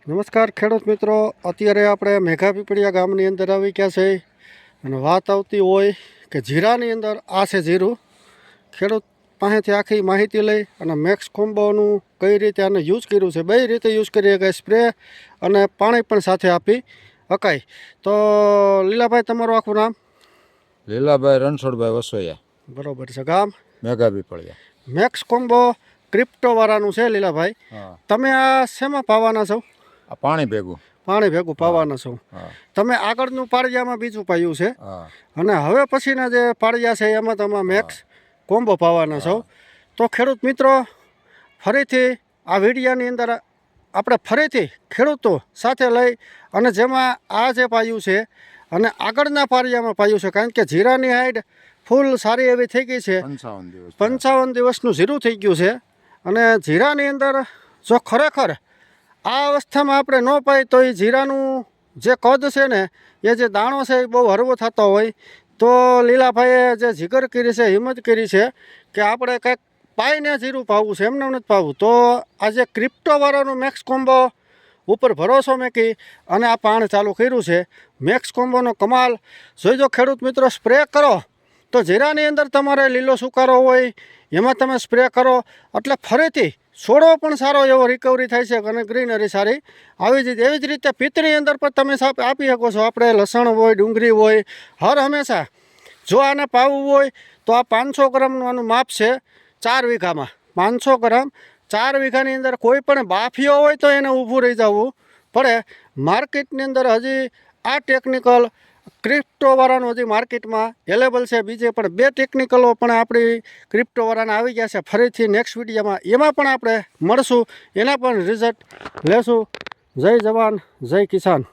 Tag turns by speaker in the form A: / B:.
A: નમસ્કાર ખેડૂત મિત્રો, અત્યારે આપણે મેઘાપીપળિયા ગામની અંદર આવી ગયા છે અને વાત આવતી હોય કે જીરાની અંદર આ છે જીરું. ખેડૂત પાસેથી આખી માહિતી લઈ અને મેક્સ કોમ્બોનું કઈ રીતે આને યુઝ કર્યું છે, બે રીતે યુઝ કરી શકાય, સ્પ્રે અને પાણી પણ સાથે આપી શકાય. તો લીલાભાઈ, તમારું આખું નામ?
B: લીલાભાઈ રણછોડભાઈ વસોયા.
A: બરોબર છે. ગામ?
B: મેઘાપીપળિયા.
A: મેક્સ કોમ્બો ક્રિપ્ટોવાળાનું છે લીલાભાઈ. તમે આ શેમાં પાવાના છો?
B: આ પાણી ભેગું
A: પાવાના છો. તમે આગળનું પાળિયામાં બીજું પાયું છે અને હવે પછીના જે પાળિયા છે એમાં તમે મેક્સ કોમ્બો પાવાના છો. તો ખેડૂત મિત્રો, ફરીથી આ વિડીયાની અંદર આપણે ફરીથી ખેડૂતો સાથે લઈ અને જેમાં આ જે પાયું છે અને આગળના પાળિયામાં પાયું છે, કારણ કે જીરાની હાઈટ ફૂલ સારી એવી થઈ ગઈ છે. 55 દિવસનું જીરું થઈ ગયું છે અને જીરાની અંદર જો ખરેખર આ અવસ્થામાં આપણે ન પાઈ તો એ જીરાનું જે કદ છે ને, એ જે દાણો છે એ બહુ હરવો થતો હોય. તો લીલાભાઈએ જે જીગર કરી છે, હિંમત કરી છે કે આપણે કંઈક પાઈને જીરું પાવું છે, એમને નથી પાવું. તો આજે ક્રિપ્ટોવાળાનું મેક્સ કોમ્બો ઉપર ભરોસો મેકી અને આ પાણ ચાલુ કર્યું છે. મેક્સ કોમ્બોનો કમાલ જોઈજો ખેડૂત મિત્રો. સ્પ્રે કરો તો જીરાની અંદર તમારે લીલો સુકારો હોય એમાં તમે સ્પ્રે કરો એટલે ફરીથી છોડો પણ સારો એવો રિકવરી થાય છે અને ગ્રીનરી સારી આવી જ. એવી જ રીતે પિત્તની અંદર પણ તમે આપી શકો છો. આપણે લસણ હોય, ડુંગળી હોય, હર હંમેશા જો આને પાવવું હોય તો આ 500 ગ્રામનું આનું માપ છે 4 વીઘામાં. 500 ગ્રામ 4 વીઘાની અંદર કોઈ પણ બાફીઓ હોય તો એને ઊભું રહી જવું પડે. માર્કેટની અંદર હજી આ ટેકનિકલ ક્રિપ્ટોવાળાનું હજી માર્કેટમાં અવેલેબલ છે. બીજે પણ 2 ટેકનિકલો પણ આપણી ક્રિપ્ટોવાળાના આવી ગયા છે. ફરીથી નેક્સ્ટ વિડીયોમાં એમાં પણ આપણે મળશું, એના પણ રિઝલ્ટ લેશું. જય જવાન, જય કિસાન.